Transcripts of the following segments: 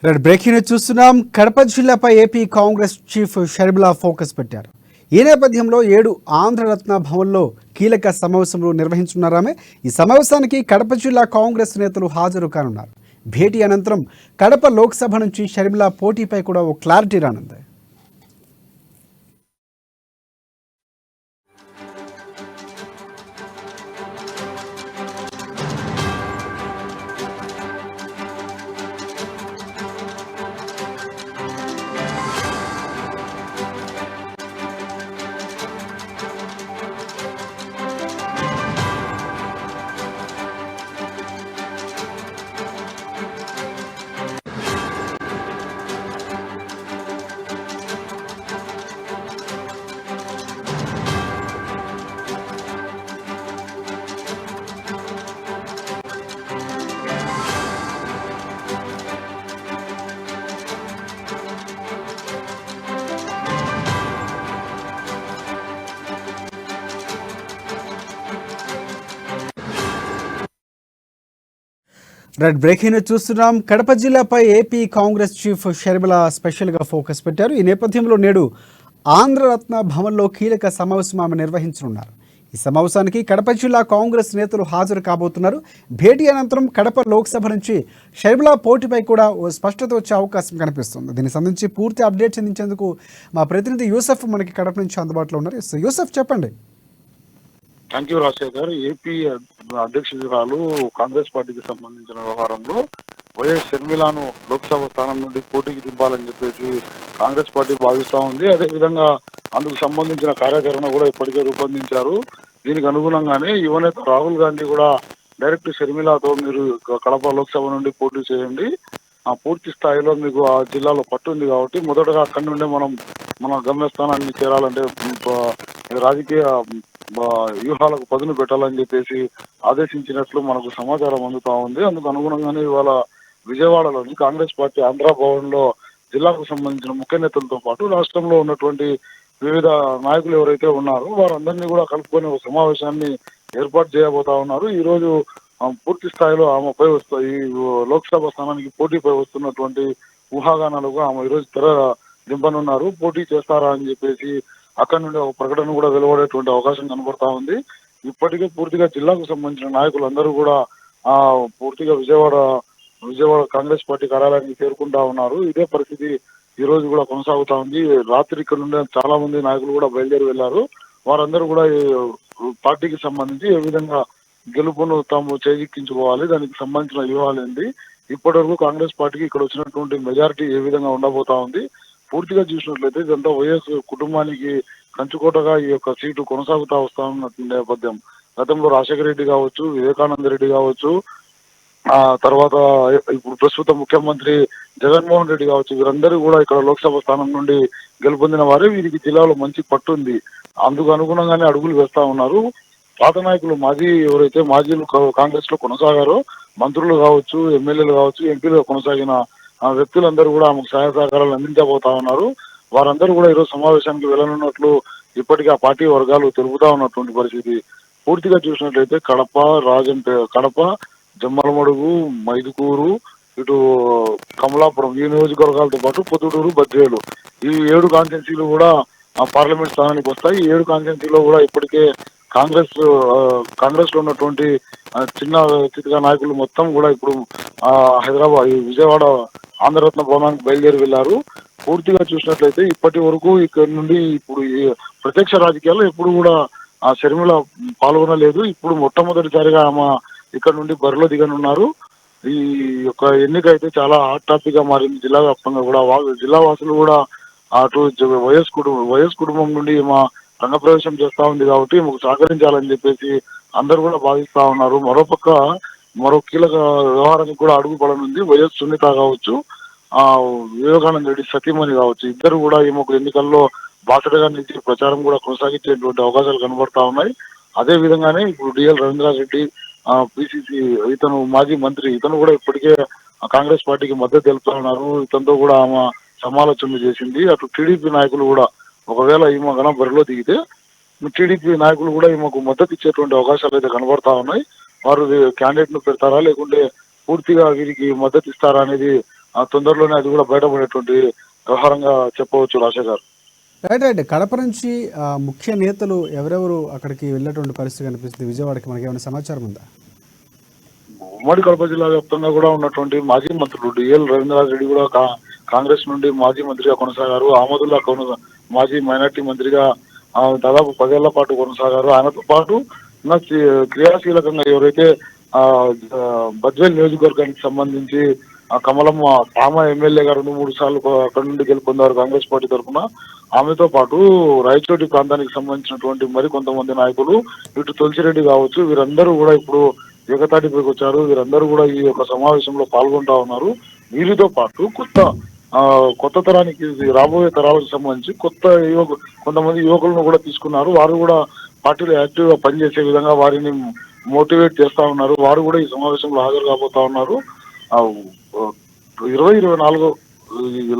Red breaking news చూస్తున్నాం. కడప జిల్లాపై AP Congress chief Sharmila focus పెట్టారు. ఈ నేపథ్యంలో 7 ఆంధ్రరత్న భవన్లో కీలక సమావేశంలో నిర్వహించున్నారామె. ఈ సమావేశానికి కడప జిల్లా కాంగ్రెస్ నేతలు హాజరు కానున్నారు. భేటీ అనంతరం కడప లోక్సభ నుంచి షర్మిలా పోటీపై కూడా ఓ క్లారిటీ రానుంది. రెడ్ బ్రేకింగ్ చూస్తున్నాం. కడప జిల్లాపై ఏపీ కాంగ్రెస్ చీఫ్ షర్మిలా స్పెషల్గా ఫోకస్ పెట్టారు. ఈ నేపథ్యంలో నేడు ఆంధ్రరత్న భవన్లో కీలక సమావేశం ఆమె నిర్వహించనున్నారు. ఈ సమావేశానికి కడప జిల్లా కాంగ్రెస్ నేతలు హాజరు కాబోతున్నారు. భేటీ అనంతరం కడప లోక్సభ నుంచి షర్మిలా పోటీపై కూడా ఓ స్పష్టత వచ్చే అవకాశం కనిపిస్తుంది. దీనికి సంబంధించి పూర్తి అప్డేట్స్ అందించేందుకు మా ప్రతినిధి యూసఫ్ మనకి కడప నుంచి అందుబాటులో ఉన్నారు. యూసఫ్, చెప్పండి. Thank you Rajasekhar. ఏపీ అధ్యక్షురాలు కాంగ్రెస్ పార్టీకి సంబంధించిన వ్యవహారంలో వైఎస్ షర్మిలాను లోక్సభ స్థానం నుండి పోటీకి దింపాలని చెప్పేసి కాంగ్రెస్ పార్టీ భావిస్తా ఉంది. అదేవిధంగా అందుకు సంబంధించిన కార్యాచరణ కూడా ఇప్పటికే రూపొందించారు. దీనికి అనుగుణంగానే యువనేత రాహుల్ గాంధీ కూడా డైరెక్ట్ షర్మిలాతో మీరు కడప లోక్సభ నుండి పోటీ చేయండి, ఆ పూర్తి స్థాయిలో మీకు ఆ జిల్లాలో పట్టు ఉంది కాబట్టి మొదటగా అక్కడి నుండే మన గమ్యస్థానాన్ని చేరాలంటే రాజకీయ వ్యూహాలకు పదును పెట్టాలని చెప్పేసి ఆదేశించినట్లు మనకు సమాచారం అందుతా ఉంది. అందుకు అనుగుణంగానే ఇవాళ విజయవాడలోని కాంగ్రెస్ పార్టీ ఆంధ్ర భవన్ లో జిల్లాకు సంబంధించిన ముఖ్య నేతలతో పాటు రాష్ట్రంలో ఉన్నటువంటి వివిధ నాయకులు ఎవరైతే ఉన్నారో వారందరినీ కూడా కలుపుకొని ఒక సమావేశాన్ని ఏర్పాటు చేయబోతా ఉన్నారు. ఈ రోజు పూర్తి స్థాయిలో ఆమెపై ఈ లోక్సభ స్థానానికి పోటీపై వస్తున్నటువంటి ఊహాగానాలకు ఆమె ఈరోజు తెర దింపనున్నారు. పోటీ చేస్తారా అని చెప్పేసి అక్కడి నుండి ఒక ప్రకటన కూడా వెలువడేటువంటి అవకాశం కనబడతా ఉంది. ఇప్పటికే పూర్తిగా జిల్లాకు సంబంధించిన నాయకులందరూ కూడా పూర్తిగా విజయవాడ కాంగ్రెస్ పార్టీ కార్యాలయానికి చేరుకుంటా ఉన్నారు. ఇదే పరిస్థితి ఈ రోజు కూడా కొనసాగుతా ఉంది. రాత్రి ఇక్కడ నుండి చాలా మంది నాయకులు కూడా బయలుదేరి వెళ్లారు. వారందరూ కూడా ఈ పార్టీకి సంబంధించి ఏ విధంగా గెలుపును తాము చేజిక్కించుకోవాలి, దానికి సంబంధించిన వ్యూహాలు ఏంటి, ఇప్పటి వరకు కాంగ్రెస్ పార్టీకి ఇక్కడ వచ్చినటువంటి మెజారిటీ ఏ విధంగా ఉండబోతా ఉంది, పూర్తిగా చూసినట్లయితే ఇదంతా వైఎస్ కుటుంబానికి కంచుకోటగా ఈ యొక్క సీటు కొనసాగుతా వస్తా ఉన్న నేపథ్యం. గతంలో రాజశేఖర రెడ్డి కావచ్చు, వివేకానంద రెడ్డి కావచ్చు, ఆ తర్వాత ఇప్పుడు ప్రస్తుత ముఖ్యమంత్రి జగన్మోహన్ రెడ్డి కావచ్చు, వీరందరూ కూడా ఇక్కడ లోక్సభ స్థానం నుండి గెలుపొందిన వారే. వీరికి జిల్లాలో మంచి పట్టు ఉంది. అందుకు అనుగుణంగానే అడుగులు వేస్తా ఉన్నారు. పాత నాయకులు ఎవరైతే మాజీలు కాంగ్రెస్ లో కొనసాగారో, మంత్రులు కావచ్చు, ఎమ్మెల్యేలు కావచ్చు, ఎంపీలుగా కొనసాగిన వ్యక్తులందరూ కూడా ఆమెకు సహాయ సహకారాలు అందించబోతా ఉన్నారు. వారందరూ కూడా ఈరోజు సమావేశానికి వెళ్ళనున్నట్లు ఇప్పటికీ ఆ పార్టీ వర్గాలు తెలుపుతా ఉన్నటువంటి పరిస్థితి. పూర్తిగా చూసినట్లయితే కడప, జమ్మలమడుగు, మైదుకూరు, ఇటు కమలాపురం ఈ నియోజకవర్గాలతో పాటు పొద్దుటూరు, బద్వేలు ఈ 7 కాన్స్టిట్యున్సీలు కూడా పార్లమెంట్ స్థానానికి వస్తాయి. ఈ 7 కాన్స్టిట్యున్సీలో కూడా ఇప్పటికే కాంగ్రెస్ లో ఉన్నటువంటి చిన్న చితక నాయకులు మొత్తం కూడా ఇప్పుడు విజయవాడ ఆంధ్రరత్న భవనానికి బయలుదేరి వెళ్లారు. పూర్తిగా చూసినట్లయితే ఇప్పటి వరకు ఇక్కడ నుండి ఇప్పుడు ప్రత్యక్ష రాజకీయాల్లో ఎప్పుడు కూడా ఆ షర్మిల పాల్గొనలేదు. ఇప్పుడు మొట్టమొదటిసారిగా ఆమె ఇక్కడ నుండి బరిలో దిగనున్నారు. ఈ యొక్క ఎన్నిక అయితే చాలా హాట్ టాపిక్ గా మారింది జిల్లా వ్యాప్తంగా కూడా. జిల్లా వాసులు కూడా అటు వైఎస్ కుటుంబం నుండి మా రంగప్రవేశం చేస్తా ఉంది కాబట్టి మాకు సహకరించాలని చెప్పేసి అందరూ కూడా భావిస్తా ఉన్నారు. మరో కీలక వ్యవహారానికి కూడా అడుగు పడనుంది. వైఎస్ సునీత కావచ్చు, వివేకానంద రెడ్డి సతీమణి కావచ్చు, ఇద్దరు కూడా ఈమెకు ఎన్నికల్లో బాసటగా నుంచి ప్రచారం కూడా కొనసాగించేటువంటి అవకాశాలు కనబడతా ఉన్నాయి. అదే విధంగానే ఇప్పుడు డిఎల్ రవీంద్రారెడ్డి పిసిసి ఇతను మాజీ మంత్రి, ఇతను కూడా ఇప్పటికే కాంగ్రెస్ పార్టీకి మద్దతు తెలుపుతా ఉన్నారు. ఇతనితో కూడా ఆమె సమాలోచనలు చేసింది. అటు టీడీపీ నాయకులు కూడా ఒకవేళ ఈమె గన బరిలో దిగితే టీడీపీ నాయకులు కూడా ఈమెకు మద్దతు ఇచ్చేటువంటి అవకాశాలు అయితే కనబడతా ఉన్నాయి. వారు క్యాండిడేట్ ను పెడతారా లేకుంటే పూర్తిగా వీరికి మద్దతు ఇస్తారా అనేది తొందరలోనే అది కూడా బయటపడేటువంటి వ్యవహారంగా చెప్పవచ్చు రాజశేఖర్ గారు. రైట్. కడప నుంచి ముఖ్య నేతలు ఎవరెవరు అక్కడికి వెళ్ళేటువంటి పరిస్థితి కనిపిస్తుంది విజయవాడకి? మనకి ఏమైనా సమాచారం ఉందా? ఉమ్మడి కడప జిల్లా వ్యాప్తంగా కూడా ఉన్నటువంటి మాజీ మంత్రులు డిఎల్ రవీంద్రనాథ్ రెడ్డి కూడా కాంగ్రెస్ నుండి మాజీ మంత్రిగా కొనసాగారు. అహ్మదుల్లా మాజీ మైనార్టీ మంత్రిగా దాదాపు 10 ఏళ్ల పాటు కొనసాగారు. ఆయనతో పాటు ఉన్న క్రియాశీలకంగా ఎవరైతే ఆ బద్వేల్ నియోజకవర్గానికి సంబంధించి కమలమ్మ ఆమె ఎమ్మెల్యేగా 2-3 సార్లు అక్కడి నుండి గెలుపొందారు కాంగ్రెస్ పార్టీ తరఫున. ఆమెతో పాటు రాయచోటి ప్రాంతానికి సంబంధించినటువంటి మరి కొంతమంది నాయకులు, ఇటు తులసిరెడ్డి కావచ్చు, వీరందరూ కూడా ఇప్పుడు ఏకతాటిపైకి వచ్చారు. వీరందరూ కూడా ఈ యొక్క సమావేశంలో పాల్గొంటా ఉన్నారు. వీరితో పాటు కొత్త తరానికి, రాబోయే తరాలకు సంబంధించి కొంతమంది యువకులను కూడా తీసుకున్నారు. వారు కూడా పార్టీలో యాక్టివ్ గా పనిచేసే విధంగా వారిని మోటివేట్ చేస్తా ఉన్నారు. వారు కూడా ఈ సమావేశంలో హాజరు కాబోతా ఉన్నారు. 2024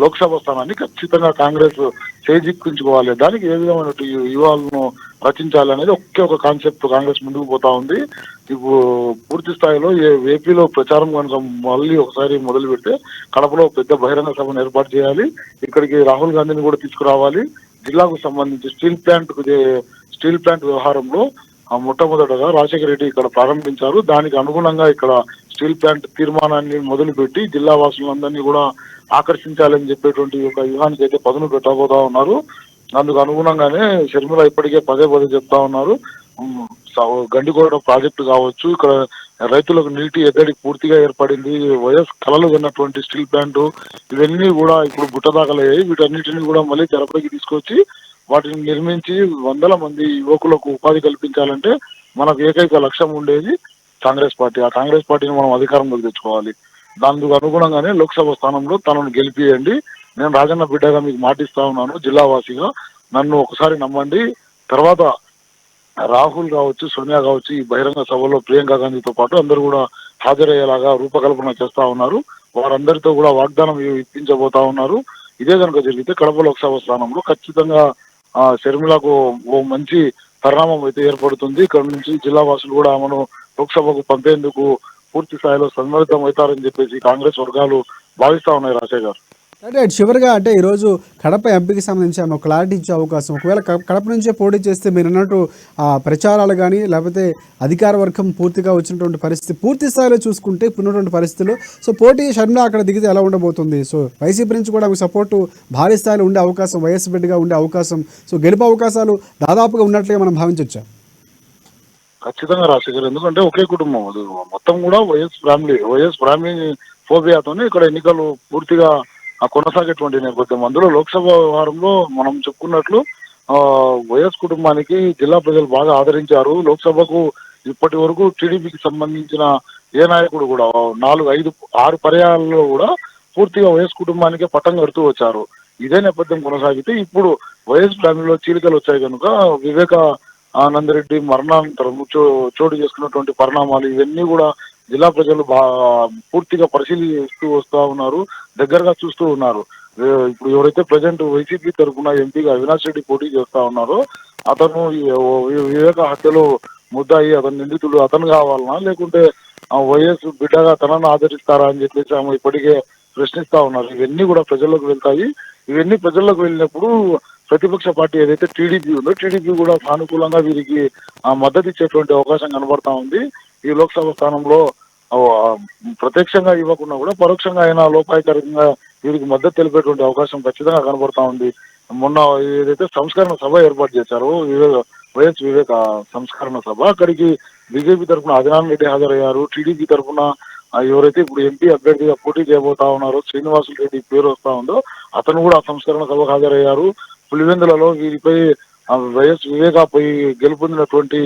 లోక్సభ స్థానాన్ని ఖచ్చితంగా కాంగ్రెస్ చేజిక్కించుకోవాలి. దానికి ఏ విధమైన వ్యూహాలను రచించాలి అనేది ఒకే ఒక కాన్సెప్ట్ కాంగ్రెస్ ముందుకు పోతా ఉంది. ఇప్పుడు పూర్తి స్థాయిలో ఏపీలో ప్రచారం కనుక మళ్ళీ ఒకసారి మొదలు పెడితే కడపలో పెద్ద బహిరంగ సభను ఏర్పాటు చేయాలి. ఇక్కడికి రాహుల్ గాంధీని కూడా తీసుకురావాలి. జిల్లాకు సంబంధించి స్టీల్ ప్లాంట్ వ్యవహారంలో మొట్టమొదటగా రాజశేఖర రెడ్డి ఇక్కడ ప్రారంభించారు. దానికి అనుగుణంగా ఇక్కడ స్టీల్ ప్లాంట్ తీర్మానాన్ని మొదలుపెట్టి జిల్లా వాసులందరినీ కూడా ఆకర్షించాలని చెప్పేటువంటి ఒక వ్యూహానికి అయితే పదును పెట్టబోతా ఉన్నారు. అందుకు అనుగుణంగానే షర్మిల ఇప్పటికే పదే చెప్తా ఉన్నారు. గండికోట ప్రాజెక్టు కావచ్చు, ఇక్కడ రైతులకు నీటి ఎద్దడి పూర్తిగా ఏర్పడింది. వైఎస్ కలలు కన్నటువంటి స్టీల్ ప్లాంట్ ఇవన్నీ కూడా ఇప్పుడు బుట్టదాఖలయ్యాయి. వీటన్నిటిని కూడా మళ్ళీ తెరపైకి తీసుకొచ్చి వాటిని నిర్మించి 100 మంది యువకులకు ఉపాధి కల్పించాలంటే మనకు ఏకైక లక్ష్యం ఉండేది కాంగ్రెస్ పార్టీ. ఆ కాంగ్రెస్ పార్టీని మనం అధికారంలోకి తెచ్చుకోవాలి. దానికి అనుగుణంగానే లోక్సభ స్థానంలో తనను గెలిపియండి, నేను రాజన్న బిడ్డగా మీకు మాటిస్తా ఉన్నాను, జిల్లా వాసిగా నన్ను ఒకసారి నమ్మండి. తర్వాత రాహుల్ కావచ్చు, సోనియా కావచ్చు, ఈ బహిరంగ సభలో ప్రియాంక గాంధీతో పాటు అందరూ కూడా హాజరయ్యేలాగా రూపకల్పన చేస్తా ఉన్నారు. వారందరితో కూడా వాగ్దానం ఇప్పించబోతా ఉన్నారు. ఇదే కనుక జరిగితే కడప లోక్సభ స్థానంలో ఖచ్చితంగా షర్మిలకు ఓ మంచి పరిణామం అయితే ఏర్పడుతుంది. ఇక్కడ నుంచి జిల్లా వాసులు కూడా ఆమెను లోక్సభకు పంపేందుకు పూర్తి స్థాయిలో సన్నద్ధం అవుతారని చెప్పేసి కాంగ్రెస్ వర్గాలు భావిస్తా ఉన్నాయి రాజశేఖర్ గారు. రైట్. చివరిగా ఈరోజు కడప ఎంపీకి సంబంధించి ఆమె క్లారిటీ ఇచ్చే అవకాశం, ఒకవేళ కడప నుంచే పోటీ చేస్తే మీరు అన్నట్టు ప్రచారాలు కానీ లేకపోతే అధికార వర్గం పూర్తిగా వచ్చినటువంటి పరిస్థితి పూర్తి స్థాయిలో చూసుకుంటే ఇప్పుడున్నటువంటి పరిస్థితులు పోటీ షర్మిల అక్కడ దిగితే ఎలా ఉండబోతుంది? వైసీపీ నుంచి కూడా ఆమెకు సపోర్టు భారీ స్థాయిలో ఉండే అవకాశం, వైఎస్ బిడ్డగా ఉండే అవకాశం, గెలుపు అవకాశాలు దాదాపుగా ఉన్నట్లుగా మనం భావించవచ్చా? ఖచ్చితంగా రాజశేఖర్, ఎందుకంటే ఒకే కుటుంబం, అది మొత్తం కూడా వైఎస్ ఫ్యామిలీ ఫోబియాతోనే ఇక్కడ ఎన్నికలు పూర్తిగా కొనసాగేటువంటి నేపథ్యం. అందులో లోక్సభ వ్యవహారంలో మనం చెప్పుకున్నట్లు వైఎస్ కుటుంబానికి జిల్లా ప్రజలు బాగా ఆదరించారు. లోక్సభకు ఇప్పటి వరకు టీడీపీకి సంబంధించిన ఏ నాయకుడు కూడా 4, 5, 6 పర్యాయాలలో కూడా పూర్తిగా వైఎస్ కుటుంబానికే పట్టం కడుతూ వచ్చారు. ఇదే నేపథ్యం కొనసాగితే ఇప్పుడు వైఎస్ ఫ్యామిలీలో చీలికలు వచ్చాయి కనుక వివేక ఆనందరెడ్డి మరణానంతరం చోటు చేసుకున్నటువంటి పరిణామాలు ఇవన్నీ కూడా జిల్లా ప్రజలు పూర్తిగా పరిశీలిస్తూ వస్తూ ఉన్నారు, దగ్గరగా చూస్తూ ఉన్నారు. ఇప్పుడు ఎవరైతే ప్రజెంట్ వైసీపీ తరఫున ఎంపీగా అవినాష్ రెడ్డి పోటీ చేస్తా ఉన్నారో అతను వివేక హత్యలో ముద్దాయి, అతని నిందితుడు అతను కావాలనా లేకుంటే వైఎస్ బిడ్డగా తనను ఆదరిస్తారా అని చెప్పేసి ఆమె ఇప్పటికే ప్రశ్నిస్తా ఉన్నారు. ఇవన్నీ కూడా ప్రజల్లోకి వెళ్తాయి. ఇవన్నీ ప్రజల్లోకి వెళ్ళినప్పుడు ప్రతిపక్ష పార్టీ ఏదైతే టీడీపీ ఉందో టీడీపీ కూడా సానుకూలంగా వీరికి మద్దతు ఇచ్చేటువంటి అవకాశం కనబడతా ఉంది. ఈ లోక్సభ స్థానంలో ప్రత్యక్షంగా ఇవ్వకుండా కూడా పరోక్షంగా అయినా లోపాయకరంగా వీరికి మద్దతు తెలిపేటువంటి అవకాశం ఖచ్చితంగా కనబడతా ఉంది. మొన్న ఏదైతే సంస్కరణ సభ ఏర్పాటు చేశారో వైఎస్ వివేక సంస్కరణ సభ, అక్కడికి బీజేపీ తరఫున ఆదినారాయణ రెడ్డి హాజరయ్యారు. టీడీపీ తరఫున ఎవరైతే ఇప్పుడు ఎంపీ అభ్యర్థిగా పోటీ చేయబోతా ఉన్నారో శ్రీనివాసులు రెడ్డి పేరు వస్తా ఉందో అతను కూడా సంస్కరణ సభకు హాజరయ్యారు. పులివెందులలో వీరిపై వైఎస్ వివేకపై గెలుపొందినటువంటి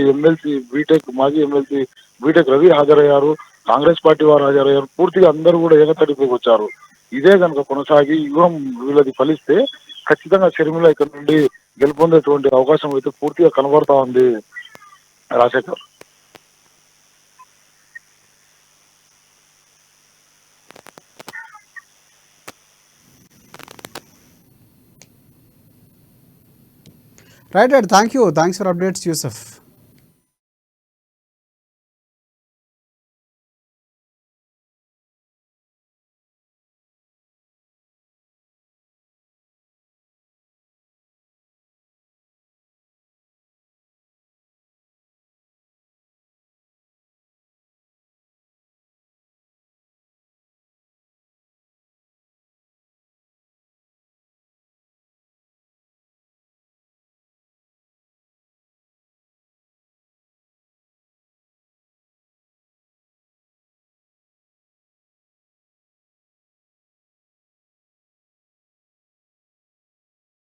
మాజీ ఎమ్మెల్సీ బీటెక్ రవి హాజరయ్యారు. కాంగ్రెస్ పార్టీ వారు హాజరయ్యారు. పూర్తిగా అందరూ కూడా ఏకతాటిపైకి వచ్చారు. ఇదే కనుక కొనసాగి వ్యూహం వీళ్ళది ఫలిస్తే ఖచ్చితంగా షర్మిల ఇక్కడ నుండి గెలుపొందేటువంటి అవకాశం అయితే పూర్తిగా కనబడతా ఉంది Rajashekar. Right. Thanks for updates Yusuf.